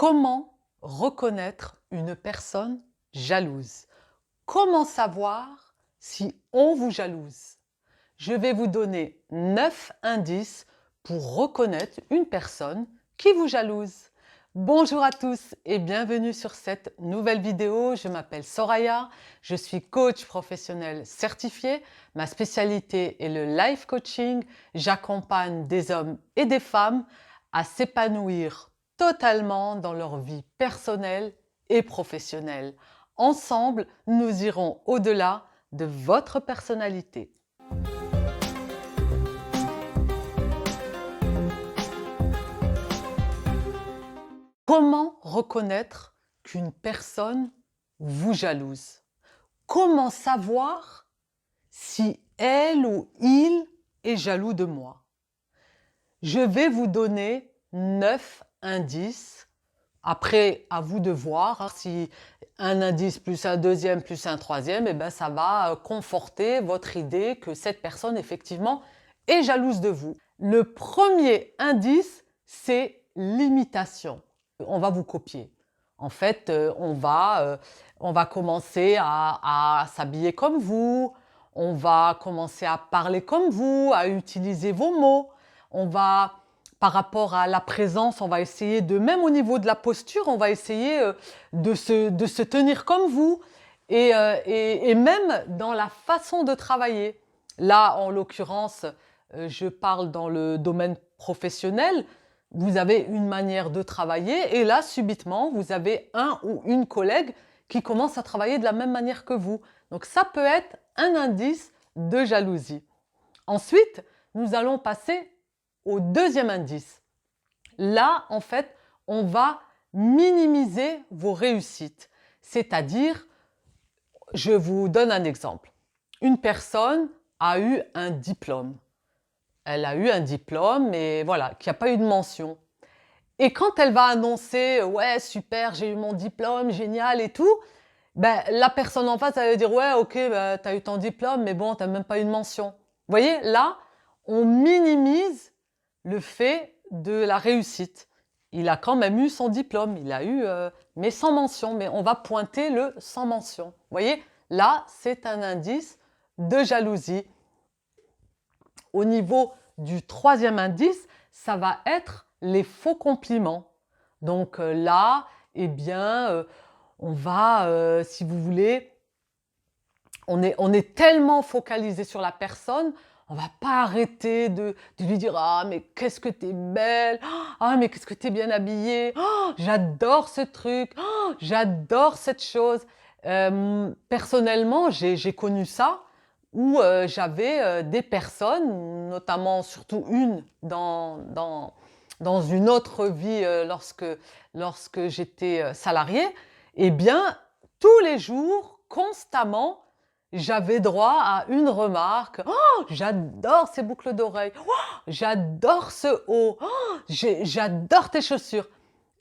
Comment reconnaître une personne jalouse? Comment savoir si on vous jalouse? Je vais vous donner 9 indices pour reconnaître une personne qui vous jalouse. Bonjour à tous et bienvenue sur cette nouvelle vidéo. Je m'appelle Soraya, je suis coach professionnel certifié. Ma spécialité est le life coaching. J'accompagne des hommes et des femmes à s'épanouir totalement dans leur vie personnelle et professionnelle. Ensemble, nous irons au-delà de votre personnalité. Comment reconnaître qu'une personne vous jalouse? Comment savoir si elle ou il est jaloux de moi? Je vais vous donner 9 indices. Après, à vous de voir si un indice plus un deuxième plus un troisième, eh ben, ça va conforter votre idée que cette personne, effectivement, est jalouse de vous. Le premier indice, c'est l'imitation. On va vous copier. En fait, on va commencer à s'habiller comme vous, on va commencer à parler comme vous, à utiliser vos mots, on va... Par rapport à la présence, on va essayer de, même au niveau de la posture, on va essayer de se tenir comme vous et même dans la façon de travailler. Là, en l'occurrence, je parle dans le domaine professionnel, vous avez une manière de travailler et là, subitement, vous avez un ou une collègue qui commence à travailler de la même manière que vous. Donc ça peut être un indice de jalousie. Ensuite, nous allons passer au deuxième indice. Là, en fait, on va minimiser vos réussites. C'est-à-dire, je vous donne un exemple. Une personne a eu un diplôme. Elle a eu un diplôme, mais voilà, qui n'a pas eu de mention. Et quand elle va annoncer « Ouais, super, j'ai eu mon diplôme, génial et tout », ben, la personne en face, elle va dire « Ouais, ok, ben, tu as eu ton diplôme, mais bon, tu n'as même pas eu de mention. » Vous voyez, là, on minimise le fait de la réussite. Il a quand même eu son diplôme, il a eu, mais sans mention, mais on va pointer le sans mention. Vous voyez, là, c'est un indice de jalousie. Au niveau du troisième indice, ça va être les faux compliments. Donc là, eh bien, on va, si vous voulez, on est tellement focalisé sur la personne, on va pas arrêter de lui dire « Ah, mais qu'est-ce que t'es belle! Ah, mais qu'est-ce que t'es bien habillée! Oh, j'adore ce truc! Oh, j'adore cette chose! » Personnellement, j'ai connu ça où j'avais des personnes, notamment surtout une dans une autre vie lorsque j'étais salariée, eh bien, tous les jours, constamment, j'avais droit à une remarque. « Oh, j'adore ces boucles d'oreilles. Oh, j'adore ce haut. Oh, j'adore tes chaussures. »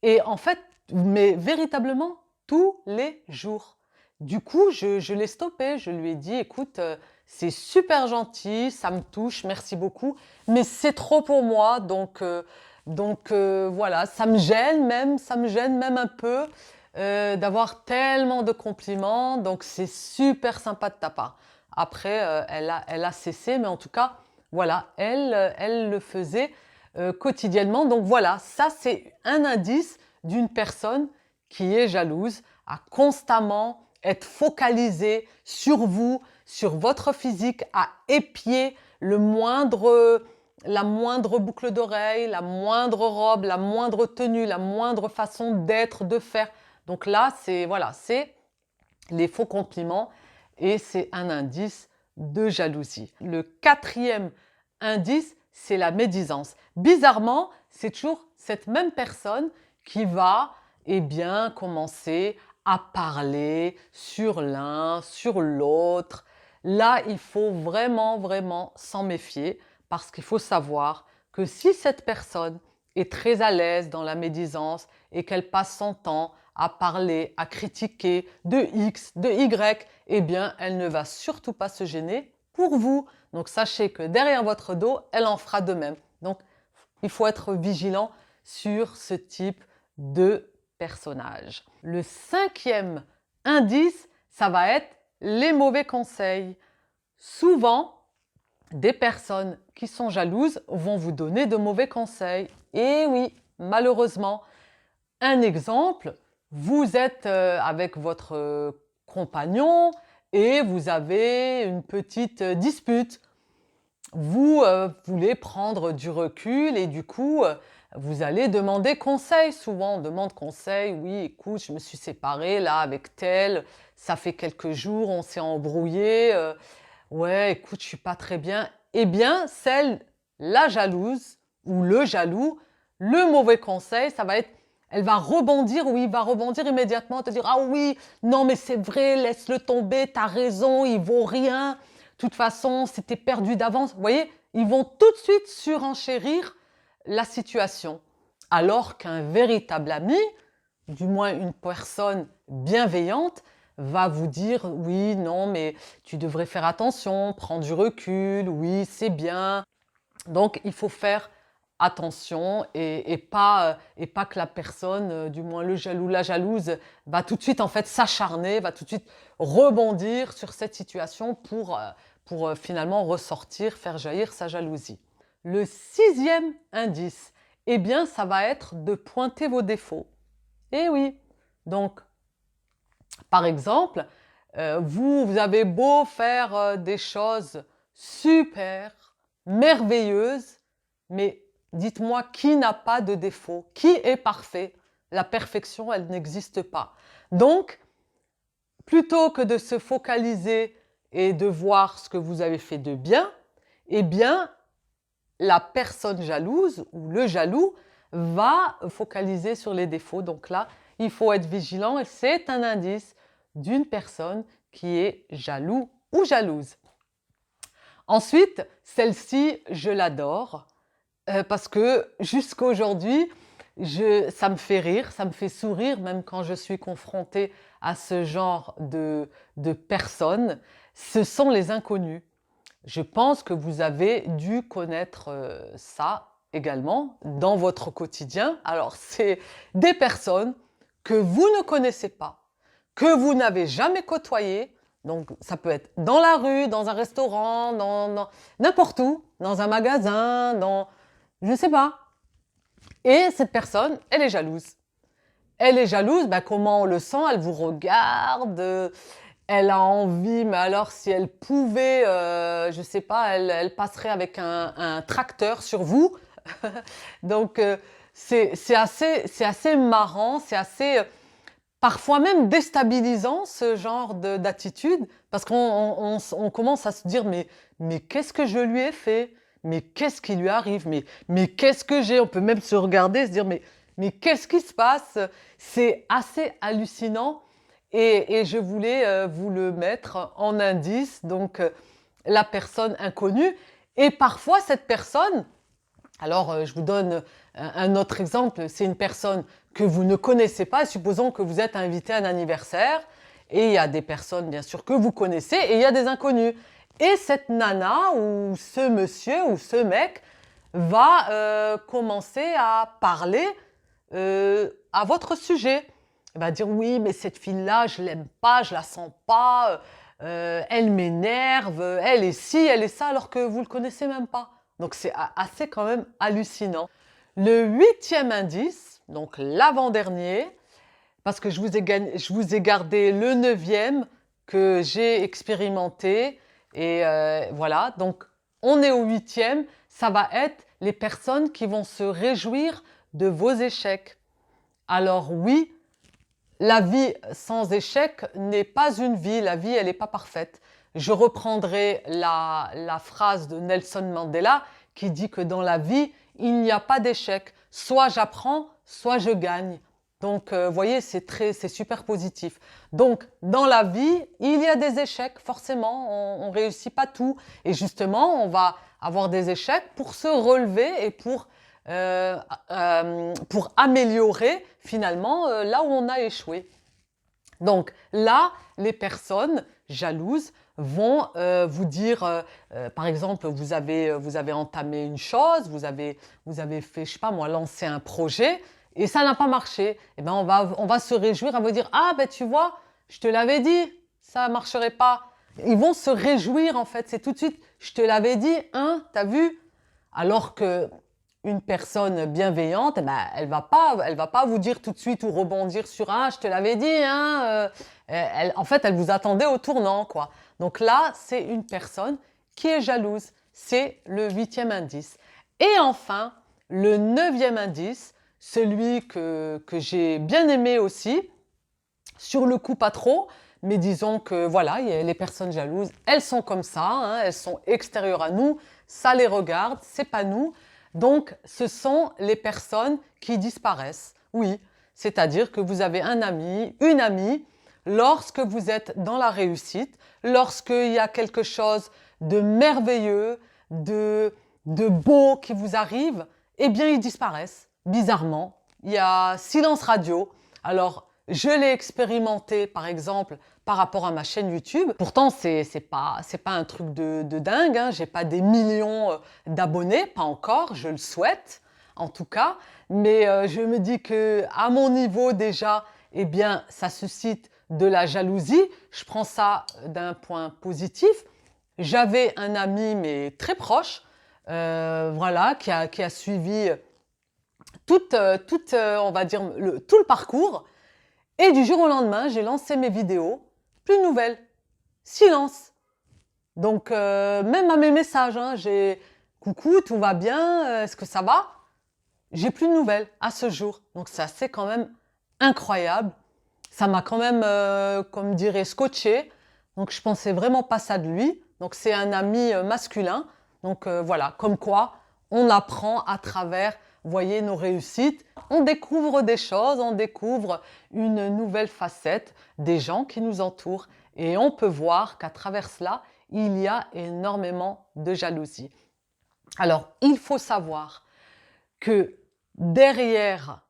Et en fait, mais véritablement, tous les jours. Du coup, je l'ai stoppé. Je lui ai dit « Écoute, c'est super gentil, ça me touche, merci beaucoup. Mais c'est trop pour moi, donc voilà, ça me gêne même un peu. » D'avoir tellement de compliments, donc c'est super sympa de ta part. Après, elle a cessé, mais en tout cas, voilà, elle le faisait quotidiennement. Donc voilà, ça c'est un indice d'une personne qui est jalouse, à constamment être focalisée sur vous, sur votre physique, à épier la moindre boucle d'oreille, la moindre robe, la moindre tenue, la moindre façon d'être, de faire. Donc là, c'est voilà, c'est les faux compliments et c'est un indice de jalousie. Le quatrième indice, c'est la médisance. Bizarrement, c'est toujours cette même personne qui va eh bien, commencer à parler sur l'un, sur l'autre. Là, il faut vraiment s'en méfier parce qu'il faut savoir que si cette personne est très à l'aise dans la médisance et qu'elle passe son temps à parler, à critiquer de X, de Y, eh bien, elle ne va surtout pas se gêner pour vous. Donc, sachez que derrière votre dos, elle en fera de même. Donc, il faut être vigilant sur ce type de personnage. Le 5e indice, ça va être les mauvais conseils. Souvent, des personnes qui sont jalouses vont vous donner de mauvais conseils. Et oui, malheureusement. Un exemple, vous êtes avec votre compagnon et vous avez une petite dispute. Vous voulez prendre du recul et du coup, vous allez demander conseil. Souvent, on demande conseil. Oui, écoute, je me suis séparée là avec tel, ça fait quelques jours, on s'est embrouillé. Ouais, écoute, je suis pas très bien. Eh bien, la jalouse ou le jaloux, le mauvais conseil, ça va être, elle va rebondir, oui, il va rebondir immédiatement, te dire, ah oui, non, mais c'est vrai, laisse-le tomber, t'as raison, il vaut rien. De toute façon, c'était perdu d'avance. Vous voyez, ils vont tout de suite surenchérir la situation. Alors qu'un véritable ami, du moins une personne bienveillante, va vous dire oui, non, mais tu devrais faire attention, prends du recul, oui, c'est bien. Donc, il faut faire attention et pas que la personne, du moins le jaloux, la jalouse, va tout de suite en fait s'acharner, va tout de suite rebondir sur cette situation pour finalement ressortir, faire jaillir sa jalousie. Le 6e indice, eh bien, ça va être de pointer vos défauts. Eh oui, donc, par exemple, vous avez beau faire des choses super, merveilleuses, mais dites-moi qui n'a pas de défaut, qui est parfait? La perfection, elle n'existe pas. Donc, plutôt que de se focaliser et de voir ce que vous avez fait de bien, eh bien, la personne jalouse ou le jaloux va focaliser sur les défauts. Donc là, il faut être vigilant et c'est un indice d'une personne qui est jaloux ou jalouse. Ensuite, celle-ci, je l'adore parce que jusqu'à aujourd'hui, ça me fait rire, ça me fait sourire, même quand je suis confrontée à ce genre de personnes. Ce sont les inconnus. Je pense que vous avez dû connaître ça également dans votre quotidien. Alors, c'est des personnes que vous ne connaissez pas, que vous n'avez jamais côtoyées. Donc, ça peut être dans la rue, dans un restaurant, dans n'importe où, dans un magasin, je ne sais pas. Et cette personne, elle est jalouse. Elle est jalouse, ben comment on le sent? Elle vous regarde, elle a envie, mais alors si elle pouvait, je ne sais pas, elle passerait avec un tracteur sur vous. Donc, c'est assez marrant, c'est assez parfois même déstabilisant ce genre d'attitude, parce qu'on commence à se dire, mais qu'est-ce que je lui ai fait? Mais qu'est-ce qui lui arrive? Mais qu'est-ce que j'ai? On peut même se regarder et se dire, mais qu'est-ce qui se passe? C'est assez hallucinant et je voulais vous le mettre en indice, donc la personne inconnue. Et parfois, cette personne, alors je vous donne un autre exemple, c'est une personne que vous ne connaissez pas, supposons que vous êtes invité à un anniversaire, et il y a des personnes bien sûr que vous connaissez, et il y a des inconnus. Et cette nana ou ce monsieur ou ce mec va commencer à parler à votre sujet. Elle va dire oui, mais cette fille-là, je l'aime pas, je la sens pas, elle m'énerve, elle est ci, elle est ça, alors que vous le connaissez même pas. Donc c'est assez quand même hallucinant. Le 8e indice, donc l'avant-dernier, parce que je vous ai gardé le 9e que j'ai expérimenté. Et voilà, donc on est au 8e, ça va être les personnes qui vont se réjouir de vos échecs. Alors oui, la vie sans échec n'est pas une vie, la vie elle n'est pas parfaite. Je reprendrai la phrase de Nelson Mandela qui dit que dans la vie, il n'y a pas d'échec. Soit j'apprends, soit je gagne. Donc, vous voyez, c'est super positif. Donc, dans la vie, il y a des échecs, forcément, on ne réussit pas tout. Et justement, on va avoir des échecs pour se relever et pour améliorer finalement là où on a échoué. Donc là, les personnes jalouses vont vous dire, par exemple, vous avez entamé une chose, vous avez fait, je sais pas moi, lancé un projet, et ça n'a pas marché, eh ben on va se réjouir, on va dire, ah ben tu vois, je te l'avais dit, ça ne marcherait pas. Ils vont se réjouir en fait, c'est tout de suite, je te l'avais dit, hein, t'as vu? Alors que une personne bienveillante, eh ben, elle va pas vous dire tout de suite ou rebondir sur ah, je te l'avais dit, hein. En fait, elle vous attendait au tournant, quoi. Donc là, c'est une personne qui est jalouse. C'est le 8e indice. Et enfin, le 9e indice, celui que j'ai bien aimé aussi, sur le coup pas trop, mais disons que voilà, les personnes jalouses, elles sont comme ça, hein, elles sont extérieures à nous, ça les regarde, c'est pas nous. Donc, ce sont les personnes qui disparaissent. Oui, c'est-à-dire que vous avez un ami, une amie, lorsque vous êtes dans la réussite, lorsqu'il y a quelque chose de merveilleux, de beau qui vous arrive, eh bien, ils disparaissent, bizarrement. Il y a silence radio. Alors, je l'ai expérimenté, par exemple, par rapport à ma chaîne YouTube. Pourtant, c'est pas un truc de dingue, hein. J'ai pas des millions d'abonnés, pas encore, je le souhaite, en tout cas. Mais je me dis que à mon niveau déjà, eh bien, ça suscite de la jalousie. Je prends ça d'un point positif. J'avais un ami, mais très proche, voilà, qui a suivi on va dire, tout le parcours. Et du jour au lendemain, j'ai lancé mes vidéos, plus de nouvelles, silence. Donc, même à mes messages, hein, j'ai « Coucou, tout va bien, est-ce que ça va ?» J'ai plus de nouvelles à ce jour. Donc, c'est assez quand même incroyable. Ça m'a quand même, comme dirait, scotché. Donc, je pensais vraiment pas ça de lui. Donc, c'est un ami masculin. Donc, voilà, comme quoi, on apprend à travers, vous voyez, nos réussites. On découvre des choses, on découvre une nouvelle facette des gens qui nous entourent. Et on peut voir qu'à travers cela, il y a énormément de jalousie. Alors, il faut savoir que derrière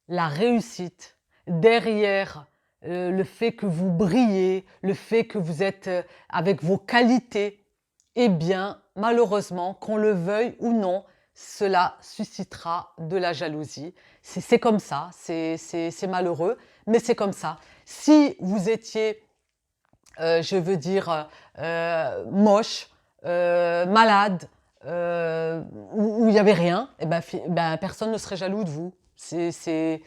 la réussite, derrière le fait que vous brillez, le fait que vous êtes avec vos qualités, eh bien, malheureusement, qu'on le veuille ou non, cela suscitera de la jalousie. C'est comme ça, c'est malheureux, mais c'est comme ça. Si vous étiez, je veux dire, moche, malade, où il n'y avait rien, eh ben, personne ne serait jaloux de vous. C'est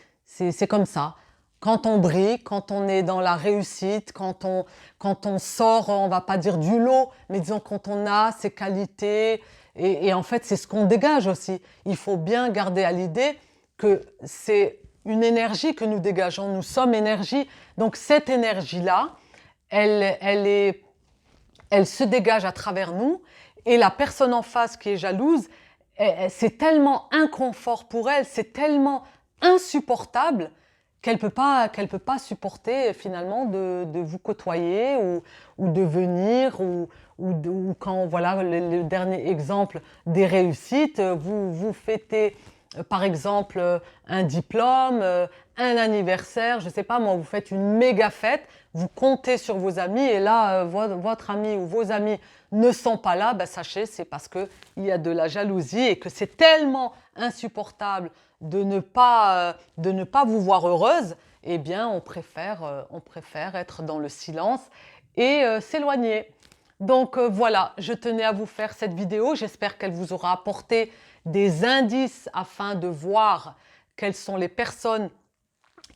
comme ça. Quand on brille, quand on est dans la réussite, quand on sort, on va pas dire du lot, mais disons quand on a ses qualités, et en fait c'est ce qu'on dégage aussi. Il faut bien garder à l'idée que c'est une énergie que nous dégageons, nous sommes énergie. Donc cette énergie-là, elle se dégage à travers nous, et la personne en face qui est jalouse, c'est tellement inconfort pour elle, c'est tellement insupportable qu'elle peut pas supporter finalement de vous côtoyer ou de venir ou quand voilà le dernier exemple des réussites, vous fêtez par exemple un diplôme, un anniversaire, je sais pas moi, vous faites une méga fête, vous comptez sur vos amis et là votre ami ou vos amis ne sont pas là, ben sachez c'est parce que il y a de la jalousie et que c'est tellement insupportable de ne pas vous voir heureuse, eh bien on préfère être dans le silence et s'éloigner. Donc voilà, je tenais à vous faire cette vidéo, j'espère qu'elle vous aura apporté des indices afin de voir quelles sont les personnes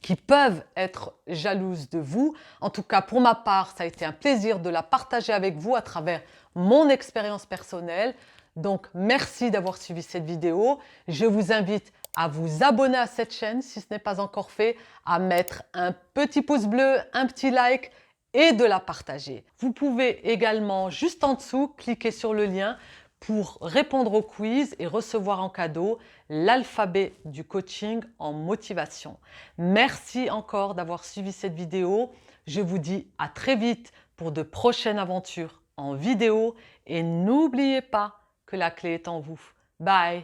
qui peuvent être jalouses de vous. En tout cas, pour ma part, ça a été un plaisir de la partager avec vous à travers mon expérience personnelle. Donc, merci d'avoir suivi cette vidéo. Je vous invite à vous abonner à cette chaîne si ce n'est pas encore fait, à mettre un petit pouce bleu, un petit like et de la partager. Vous pouvez également, juste en dessous, cliquer sur le lien pour répondre au quiz et recevoir en cadeau l'alphabet du coaching en motivation. Merci encore d'avoir suivi cette vidéo. Je vous dis à très vite pour de prochaines aventures en vidéo et n'oubliez pas que la clé est en vous. Bye!